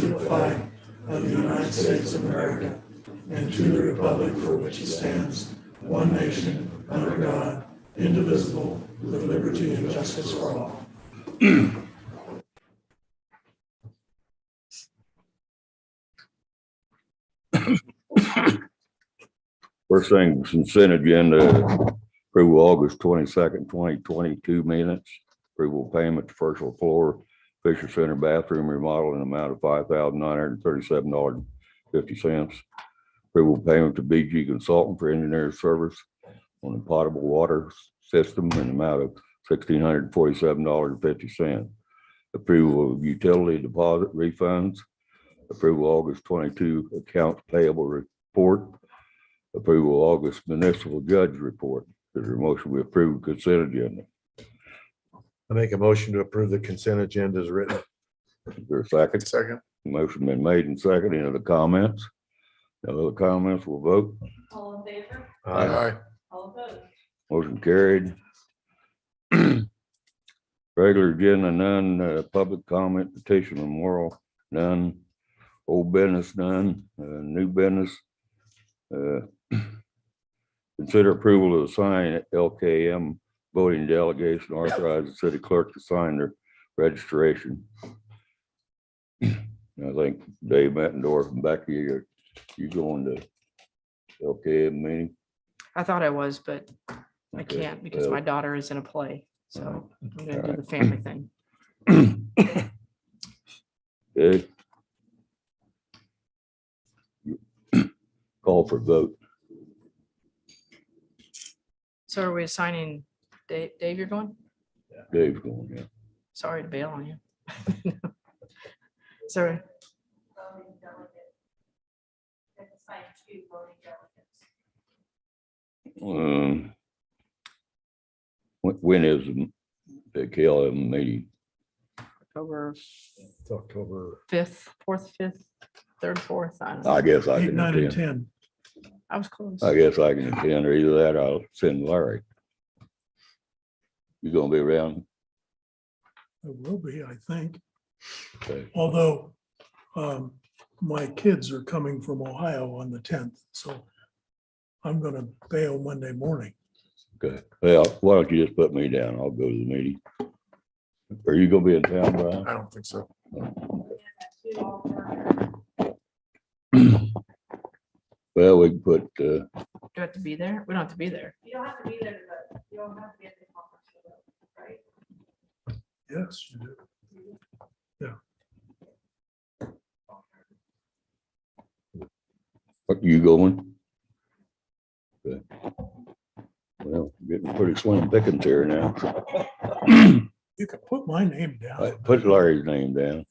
to the flag of the United States of America and to the republic for which it stands, one nation, under God, indivisible, with liberty and justice for all. First thing, consent agenda, approval August 22nd, 2022 minutes, approval payment to first floor Fisher Center bathroom remodel in amount of $5,937.50. Approval payment to BG Consultant for engineer service on the potable water system in the amount of $1,647.50. Approval of utility deposit refunds. Approval August 22 accounts payable report. Approval August municipal judge report. Is there a motion we approve consent agenda? I make a motion to approve the consent agenda as written. Is there a second? Second. Motion been made and second. Any other comments? No other comments, we'll vote. All in favor? Aye. All opposed? Motion carried. Regular agenda, none. Public comment, petition, memorial, none. Old business, none. New business. Consider approval to sign LKM voting delegation, authorize the city clerk to sign their registration. I think Dave Mettendorf and Becky, you going to LKM meeting? I thought I was, but I Okay. can't because Well, my daughter is in a play. So I'm gonna do Alright. the family thing. Okay. Call for vote. So are we assigning Dave? Dave, you're going? Dave's going, yeah. Sorry to bail on you. Sorry. Voting delegate. You have to sign 2 voting delegates. When is the KLM meeting? October It's October. 5th, 4th, 5th, 3rd, 4th. I don't know. I guess I 8, can 9, and attend. 10. I was close. I guess I can attend, or either that, or I'll send Larry. You gonna be around? It will be, I think. Okay. Although my kids are coming from Ohio on the 10th, so I'm gonna bail Monday morning. Okay. Well, why don't you just put me down? I'll go to the meeting. Are you gonna be in town, Brian? I don't think so. Yeah, 2 alternate. Well, we can put, Do I have to be there? We don't have to be there. You don't have to be there to vote. You don't have to be at the conference to vote, right? Yes, you do. are you going? Okay. Well, getting pretty slim pickings here now. You can put my name down. Put Larry's name down.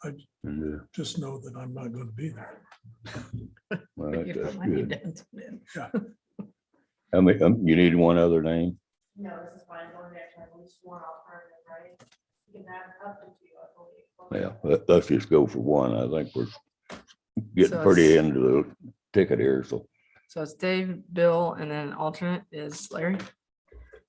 I And, just know that I'm not gonna be there. well, You that's put my name good. down too. I mean, you need one other name? No, this is fine. Only actually have at least 1 alternative, right? You can have up to 2, I believe. Yeah, let's just go for one. I think we're getting So pretty it's- into the ticket here, so. So it's Dave, Bill, and then alternate is Larry.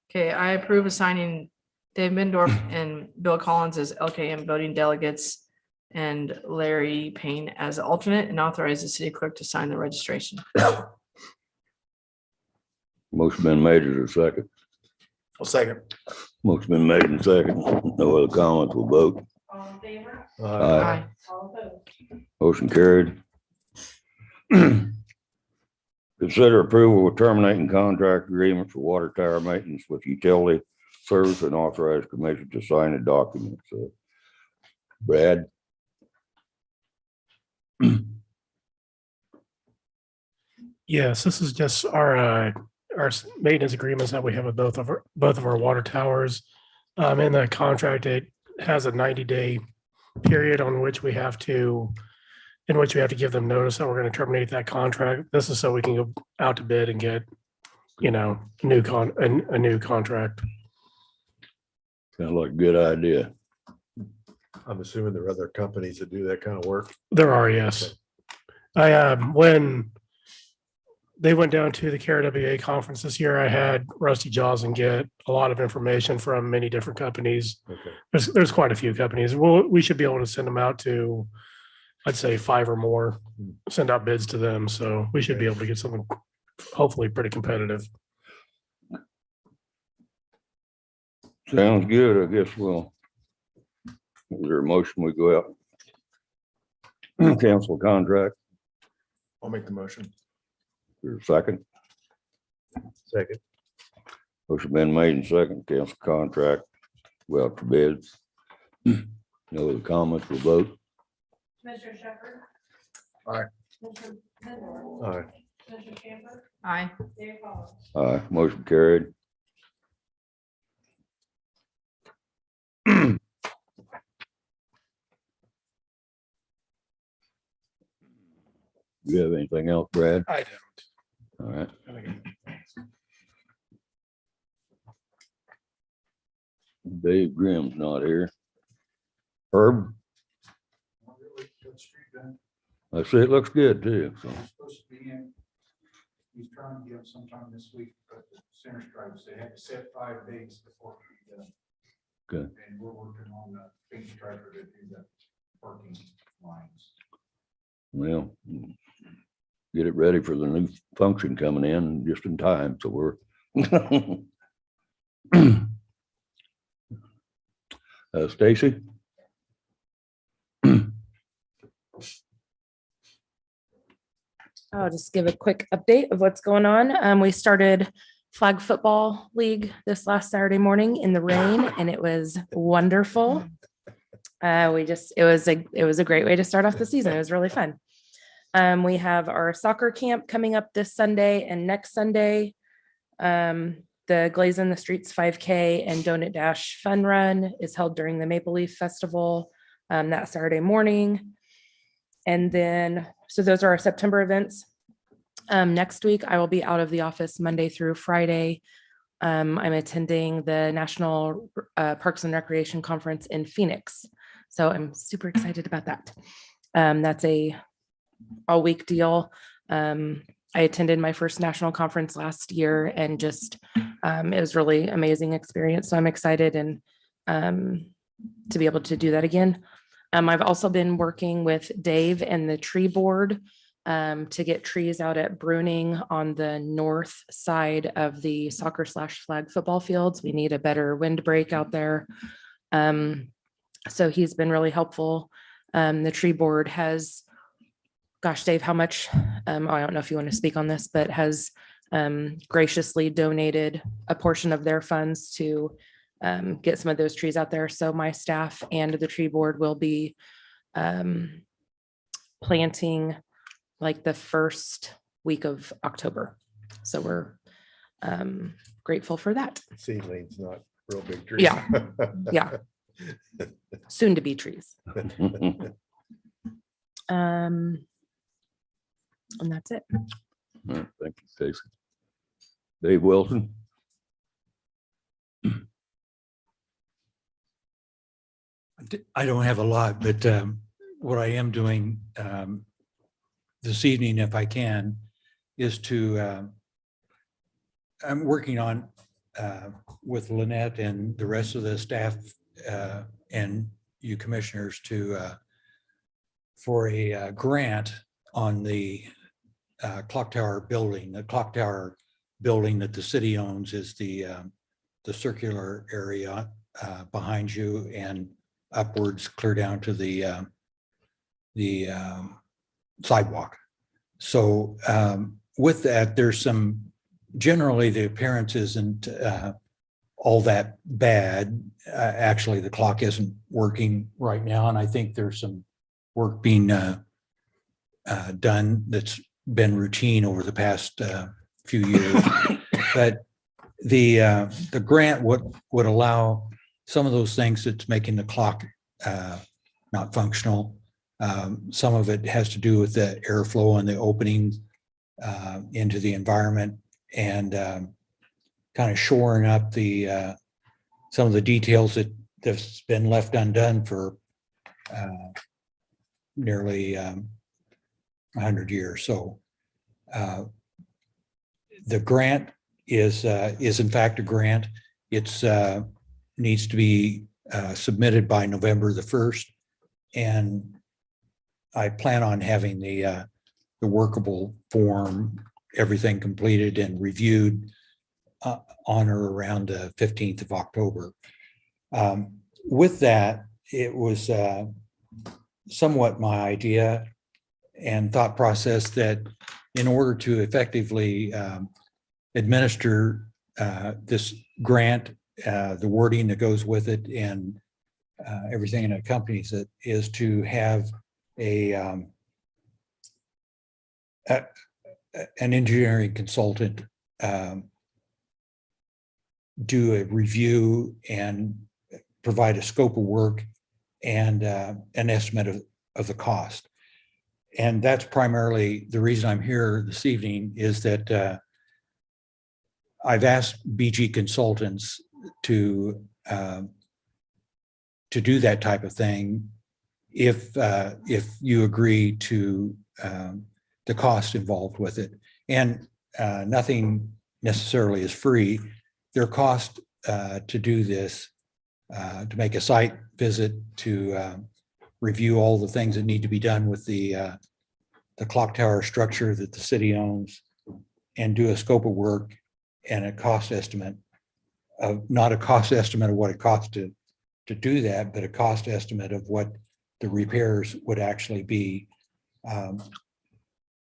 Okay, I approve assigning Dave Mendorf and Bill Collins as LKM voting delegates and Larry Payne as alternate and authorize the city clerk to sign the registration. Motion been made as a second. I'll second. Motion been made and second. No other comments, we'll vote. All in favor? Aye. Aye. All opposed? Motion carried. Consider approval of terminating contract agreement for water tower maintenance with utility service and authorize commission to sign the document. So, Brad? Yes, this is just our maintenance agreements that we have with both of our water towers. In the contract, it has a 90-day period in which we have to give them notice that we're going to terminate that contract. This is so we can go out to bid and get, a new contract. Sounds like a good idea. I'm assuming there are other companies that do that kind of work. There are, yes. When they went down to the KRWA conference this year, I had Rusty Jaws and get a lot of information from many different companies. Okay. There's quite a few companies. We should be able to send them out to I'd say 5 or more, send out bids to them. So we should be able to get something hopefully pretty competitive. Sounds good. I guess we'll. Is there a motion we go out? Cancel contract. I'll make the motion. There's a second. Second. Motion been made and second, cancel contract. Well, for bids. No other comments, we'll vote. Commissioner Shepherd. Aye. Commissioner Lindor. All right. Commissioner Camper. Aye. Dave Collins. Aye, motion carried. You have anything else, Brad? I All right. don't. Dave Grimm's not here. Herb? I say it looks good too. So. Supposed to be in, he's trying to get them sometime this week, but the center stripes, they had to set 5 days before it could be done. Good. And we're working on the paint striper to do the parking lines. Well, get it ready for the new function coming in just in time. So we're. Stacy? I'll just give a quick update of what's going on. We started flag football league this last Saturday morning in the rain, and it was wonderful. It was a great way to start off the season. It was really fun. We have our soccer camp coming up this Sunday and next Sunday. The Glaze in the Streets 5K and Donut Dash Fun Run is held during the Maple Leaf Festival that Saturday morning. And then, so those are our September events. Next week, I will be out of the office Monday through Friday. I'm attending the National Parks and Recreation Conference in Phoenix. So I'm super excited about that. That's a all-week deal. I attended my first national conference last year and just, it was really amazing experience. So I'm excited and to be able to do that again. I've also been working with Dave and the tree board to get trees out at Bruning on the north side of the soccer/flag football fields. We need a better windbreak out there. So he's been really helpful. The tree board has, gosh, Dave, how much, I don't know if you want to speak on this, but has graciously donated a portion of their funds to get some of those trees out there. So my staff and the tree board will be planting like the first week of October. So we're grateful for that. Seedlings, not real big trees. Yeah. Yeah. Soon to be trees. And that's it. All right, thank you, Stacy. Dave Wilson? I don't have a lot, but what I am doing this evening, if I can, is to, I'm working on with Lynette and the rest of the staff and you commissioners to, for a grant on the clock tower building. The clock tower building that the city owns is the circular area behind you and upwards clear down to the sidewalk. So with that, there's some, generally the appearance isn't all that bad. Actually, the clock isn't working right now. And I think there's some work being done that's been routine over the past few years. But the grant would allow some of those things that's making the clock not functional. Some of it has to do with the airflow and the openings into the environment and kind of shoring up the some of the details that's been left undone for nearly 100 years. So the grant is in fact a grant. It's needs to be submitted by November the 1st. And I plan on having the workable form, everything completed and reviewed on or around the 15th of October. With that, it was somewhat my idea and thought process that in order to effectively administer this grant, the wording that goes with it and everything that accompanies it is to have an engineering consultant do a review and provide a scope of work and an estimate of the cost. And that's primarily the reason I'm here this evening, is that I've asked BG Consultants to do that type of thing if you agree to the cost involved with it. And nothing necessarily is free. Their cost to do this, to make a site visit, to review all the things that need to be done with the clock tower structure that the city owns, and do a scope of work and a cost estimate of, not a cost estimate of what it costs to do that, but a cost estimate of what the repairs would actually be.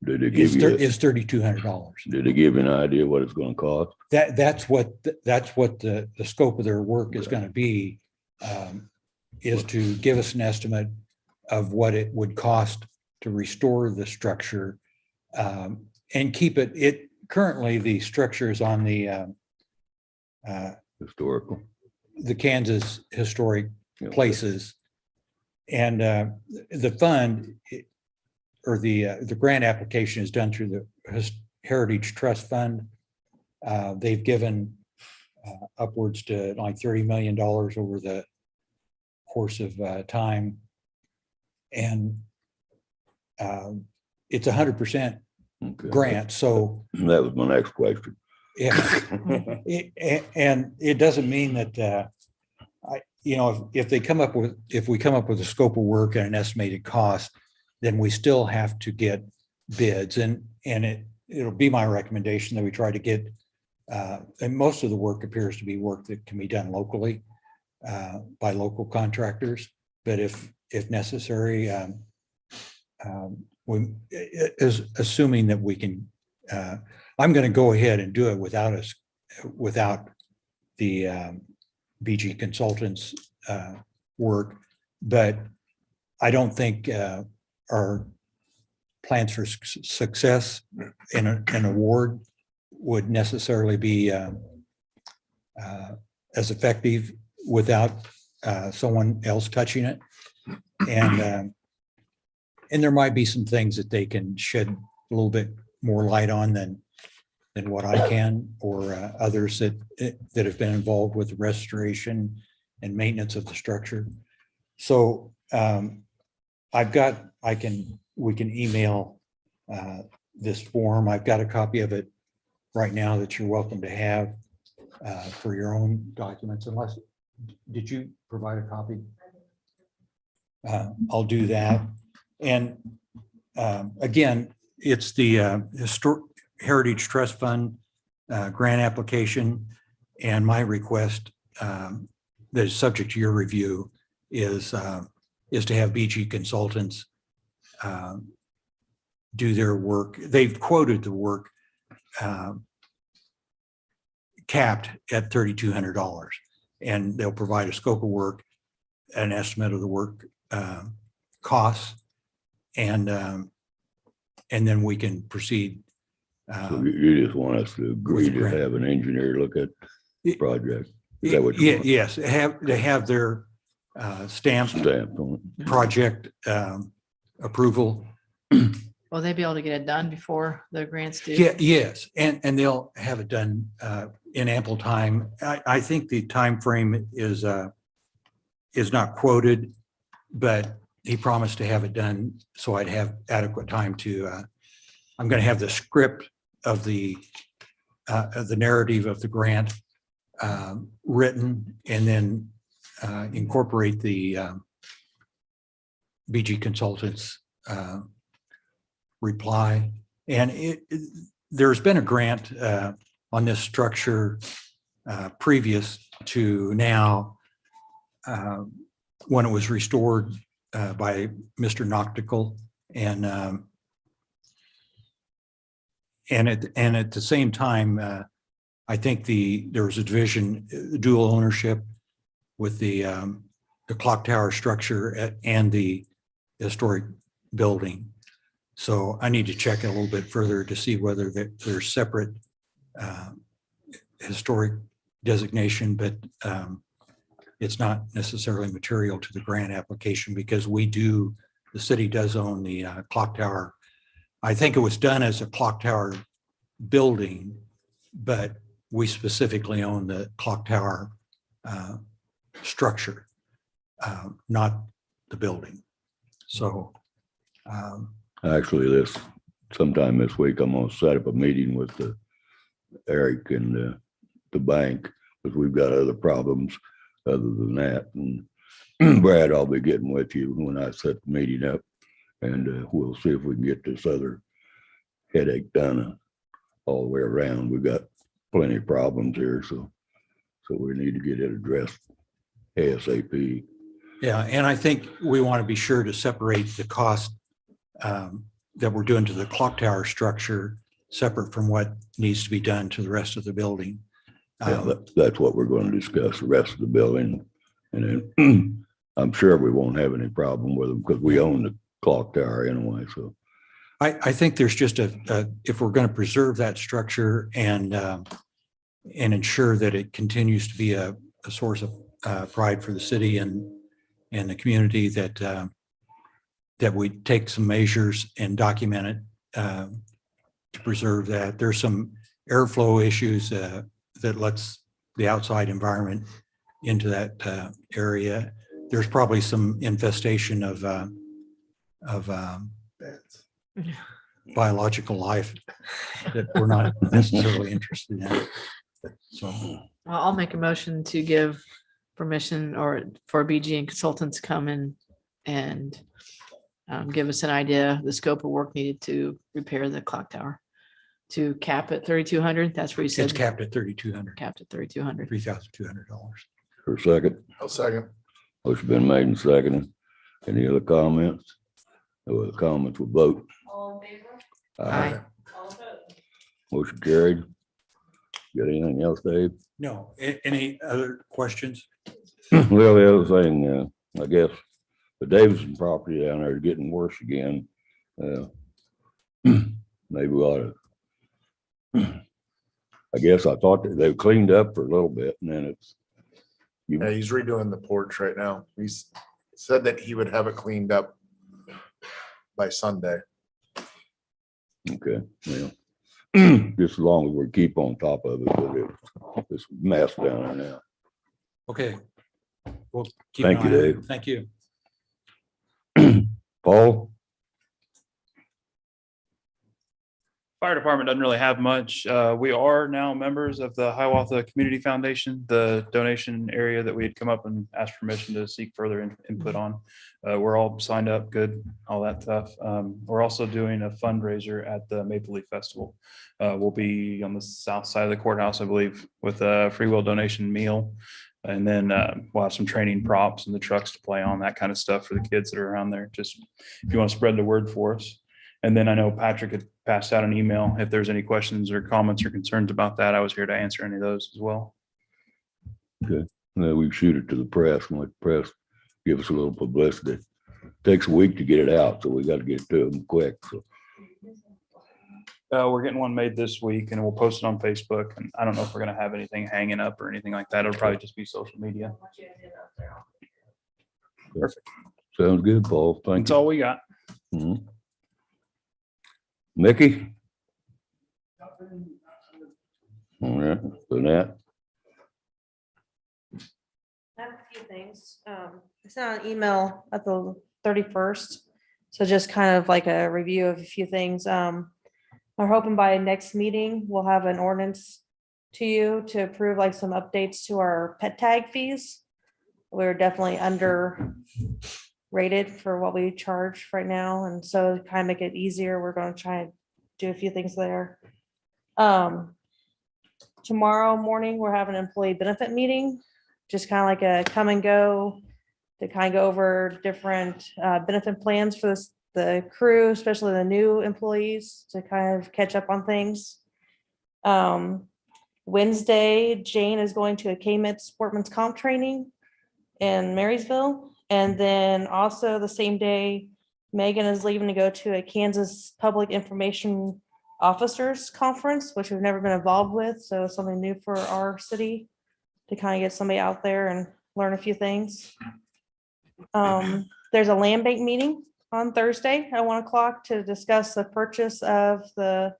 Did they give you, Is $3,200. did they give you an idea what it's gonna cost? That's what the scope of their work is going to be, is to give us an estimate of what it would cost to restore the structure and keep it. Currently, the structure is on the Historical. Kansas Historic Yeah. Places, and the fund or the grant application is done through the Heritage Trust Fund. They've given upwards to like $30 million over the course of time. And it's 100% Okay. grant. So That was my next question. yeah, and it doesn't mean that, if we come up with a scope of work and an estimated cost, then we still have to get bids, and it'll be my recommendation that we try to get, and most of the work appears to be work that can be done locally by local contractors. But if necessary, assuming that we can, I'm going to go ahead and do it without the BG Consultants work, but I don't think our plans for success in an award would necessarily be as effective without someone else touching it. And there might be some things that they can shed a little bit more light on than what I can, or others that have been involved with the restoration and maintenance of the structure. So we can email this form. I've got a copy of it right now that you're welcome to have for your own documents, unless, did you provide a copy? I'll do that. And again, it's the Heritage Trust Fund grant application, and my request that is subject to your review is to have BG Consultants do their work. They've quoted the work capped at $3,200, and they'll provide a scope of work, an estimate of the work costs, and then we can proceed. So you just want us to agree with the to grant. have an engineer look at the project? Is that what you want? Yes, they have their stamped Stamped on it? project approval. Will they be able to get it done before the grants due? Yeah, yes, and they'll have it done in ample time. I think the time frame is not quoted, but he promised to have it done, so I'd have adequate time to. I'm going to have the script of the narrative of the grant written, and then incorporate the BG Consultants reply. And there's been a grant on this structure previous to now, when it was restored by Mr. Noctical. And at the same time, I think there was a division, dual ownership with the clock tower structure and the historic building. So I need to check it a little bit further to see whether there's separate historic designation, but it's not necessarily material to the grant application because the city does own the clock tower. I think it was done as a clock tower building, but we specifically own the clock tower structure, not the building. So Actually, sometime this week, I'm gonna set up a meeting with Eric and the bank, because we've got other problems other than that. And Brad, I'll be getting with you when I set the meeting up, and we'll see if we can get this other headache done all the way around. We've got plenty of problems here, so we need to get it addressed ASAP. yeah, and I think we want to be sure to separate the cost that we're doing to the clock tower structure separate from what needs to be done to the rest of the building. Yeah, that's what we're going to discuss, the rest of the building. And then I'm sure we won't have any problem with them because we own the clock tower anyway. So I think there's just if we're going to preserve that structure and ensure that it continues to be a source of pride for the city and the community, that we take some measures and document it to preserve that. There's some airflow issues that lets the outside environment into that area. There's probably some infestation of biological life that we're not necessarily interested in. So Well, I'll make a motion to give permission or for BG and consultants to come in and give us an idea of the scope of work needed to repair the clock tower to cap at 3,200. That's where you said. it's capped at 3,200, Capped at 3,200. $3,200. for a second, I'll second. motion been made and seconded. Any other comments? No other comments, will vote. All in favor? Aye. All opposed? Motion carried. Got anything else, Dave? No, any other questions? Well, the other thing, I guess, the Davidson property down there is getting worse again. Maybe we ought to. I guess I thought that they've cleaned up for a little bit and then it's. Yeah, he's redoing the porch right now. He's said that he would have it cleaned up by Sunday. Okay, well, just as long as we keep on top of it, but it's a mess down there now. Okay. We'll keep an Thank you, eye on it. Dave. Thank you. Paul? Fire department doesn't really have much. We are now members of the Hiawatha Community Foundation, the donation area that we had come up and asked permission to seek further input on. We're all signed up, good, all that stuff. We're also doing a fundraiser at the Maple Leaf Festival. We'll be on the south side of the courthouse, I believe, with a free will donation meal. And then we'll have some training props and the trucks to play on, that kind of stuff for the kids that are around there. Just if you want to spread the word for us. And then I know Patrick had passed out an email. If there's any questions or comments or concerns about that, I was here to answer any of those as well. Okay, then we shoot it to the press and let the press give us a little publicity. Takes a week to get it out, so we got to get it to them quick. So We're getting one made this week and we'll post it on Facebook. And I don't know if we're going to have anything hanging up or anything like that. It'll probably just be social media. Once you get it up there, I'll take care of it. Perfect. sounds good, Paul. Thank That's you. all we got. Mhm. Mickey? All right, Lynette? I have a few things. I sent out an email at the 31st. So just kind of like a review of a few things. We're hoping by next meeting, we'll have an ordinance to you to approve like some updates to our pet tag fees. We're definitely under rated for what we charge right now. And so to kind of make it easier, we're going to try and do a few things there. Tomorrow morning, we're having an employee benefit meeting, just kind of like a come and go to kind of go over different benefit plans for the crew, especially the new employees, to kind of catch up on things. Wednesday, Jane is going to a KMIT Sportsman's Comp training in Marysville. And then also the same day, Megan is leaving to go to a Kansas Public Information Officers Conference, which we've never been involved with. So it's something new for our city to kind of get somebody out there and learn a few things. There's a land bank meeting on Thursday at 1 o'clock to discuss the purchase of the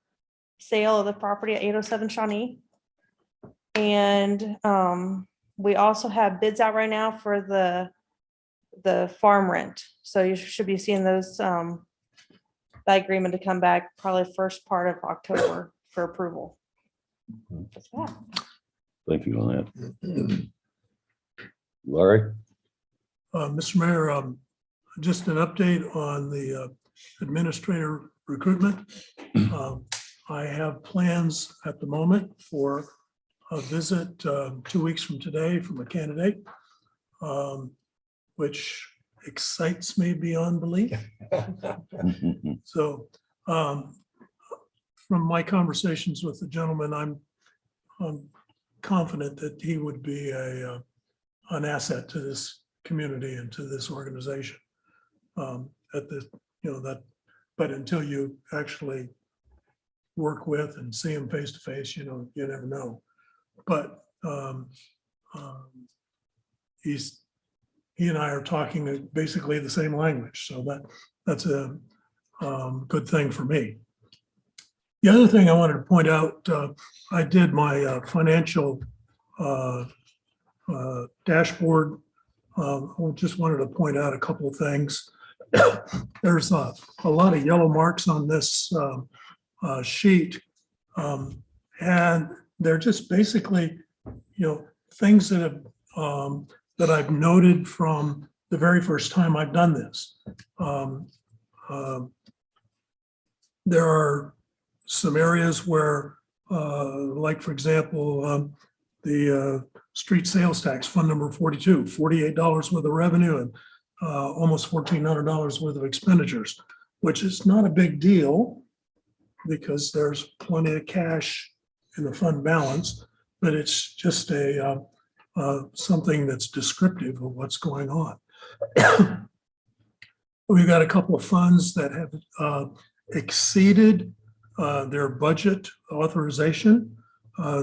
sale of the property at 807 Shawnee. And we also have bids out right now for the farm rent. So you should be seeing those, that agreement to come back probably first part of October for approval. That's that. Thank you on that. Larry? Mr. Mayor, just an update on the administrator recruitment. I have plans at the moment for a visit 2 weeks from today from a candidate, which excites me beyond belief. So from my conversations with the gentleman, I'm confident that he would be an asset to this community and to this organization. At the, but until you actually work with and see him face to face, you never know. But he and I are talking basically the same language, so that's a good thing for me. The other thing I wanted to point out, I did my financial dashboard. I just wanted to point out a couple of things. There's a lot of yellow marks on this sheet, and they're just basically, things that have that I've noted from the very first time I've done this. There are some areas where, like for example, the street sales tax, fund number 42, $48 worth of revenue and almost $1,400 worth of expenditures, which is not a big deal because there's plenty of cash in the fund balance, but it's just something that's descriptive of what's going on. We've got a couple of funds that have exceeded their budget authorization.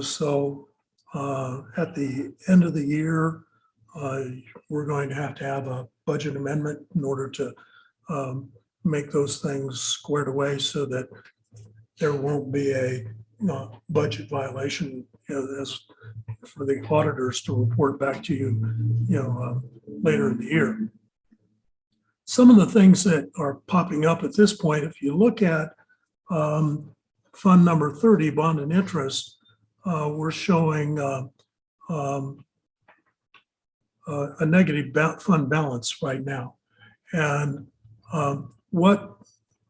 So at the end of the year, we're going to have a budget amendment in order to make those things squared away so that there won't be a budget violation, as for the auditors to report back to you, later in the year. Some of the things that are popping up at this point, if you look at fund number 30, bond and interest, we're showing a negative fund balance right now. And what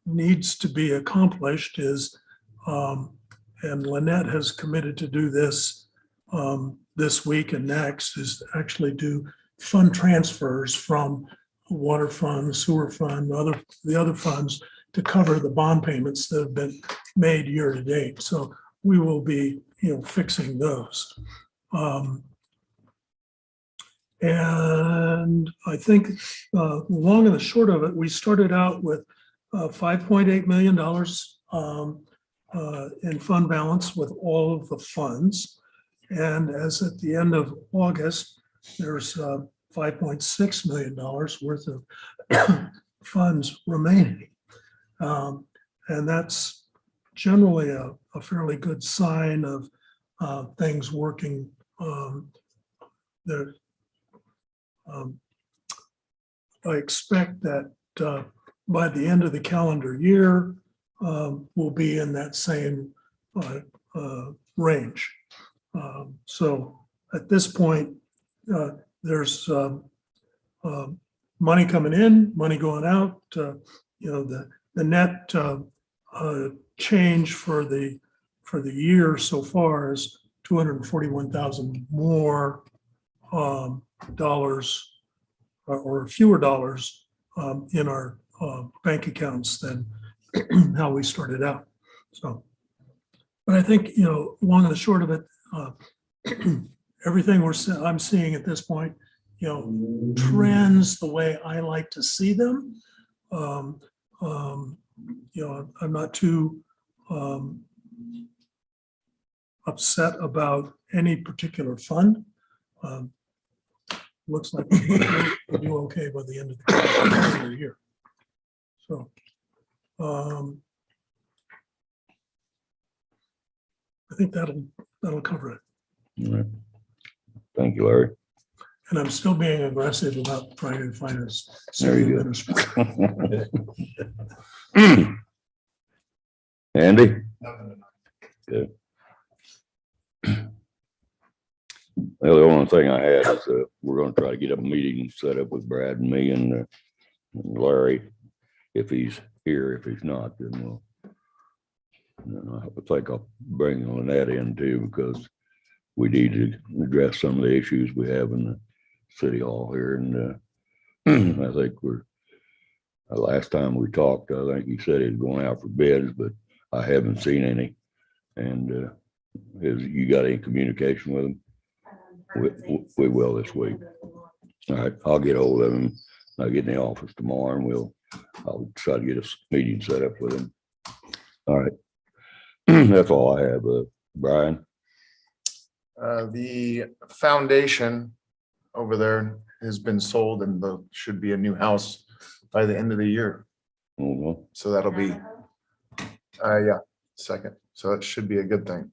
needs to be accomplished is, and Lynette has committed to do this this week and next, is actually do fund transfers from water fund, sewer fund, the other funds to cover the bond payments that have been made year to date. So we will be, fixing those. And I think long and the short of it, we started out with $5.8 million in fund balance with all of the funds. And as at the end of August, there's $5.6 million worth of funds remaining. And that's generally a fairly good sign of things working. I expect that by the end of the calendar year, we'll be in that same range. So at this point, there's money coming in, money going out, the net change for the year so far is 241,000 more dollars or fewer dollars in our bank accounts than how we started out. So, but I think, long and the short of it, everything I'm seeing at this point, trends the way I like to see them. I'm not too upset about any particular fund. Looks like we'll do okay by the end of the calendar year. So, I think that'll cover it. All right. Thank you, Larry. And I'm still being aggressive about trying to find a There city you administrator. go. Andy? Good. Well, the only thing I had is we're gonna try to get a meeting set up with Brad and me and Larry. If he's here, if he's not, then we'll. I think I'll bring on that in too, because we need to address some of the issues we have in the city hall here. And I think last time we talked, I think he said he's going out for bids, but I haven't seen any. And you got any communication with him? We will this week. All right, I'll get hold of him. I'll get in the office tomorrow and I'll try to get a meeting set up with him. All right. That's all I have. Brian? The foundation over there has been sold and should be a new house by the end of the year. Mhm. So that'll be, second. So it should be a good thing.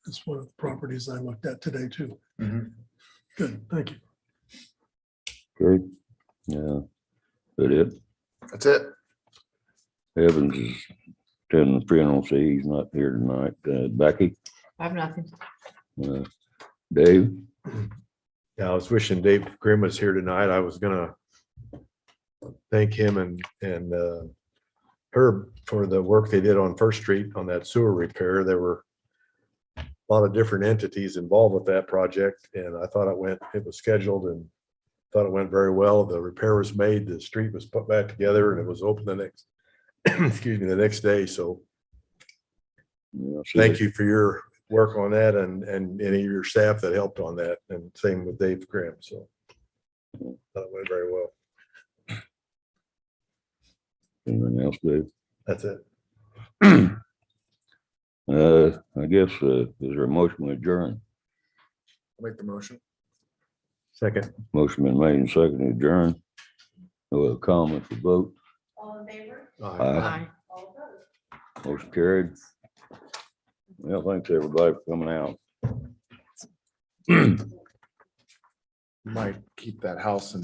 It's one of the properties I looked at today too. Mhm. Good, thank you. Great. Yeah. That it? That's it. Evans is attending the funeral. See, he's not here tonight. Becky? I have nothing. Dave? Yeah, I was wishing Dave Grimm was here tonight. I was gonna thank him and Herb for the work they did on First Street on that sewer repair. There were a lot of different entities involved with that project, and I thought it was scheduled and thought it went very well. The repair was made, the street was put back together, and it was open the next the next day. So Yeah, thank you for your work on that and any of your staff that helped on that, and same with Dave Grimm. So thought it went very well. Anything else, Dave? That's it. I guess, is there a motion to adjourn? I'll make the motion. Second. Motion been made and seconded to adjourn. No other comments or vote? All in favor? Aye. Bye. All opposed? Motion carried. Well, thanks everybody for coming out. Might keep that house in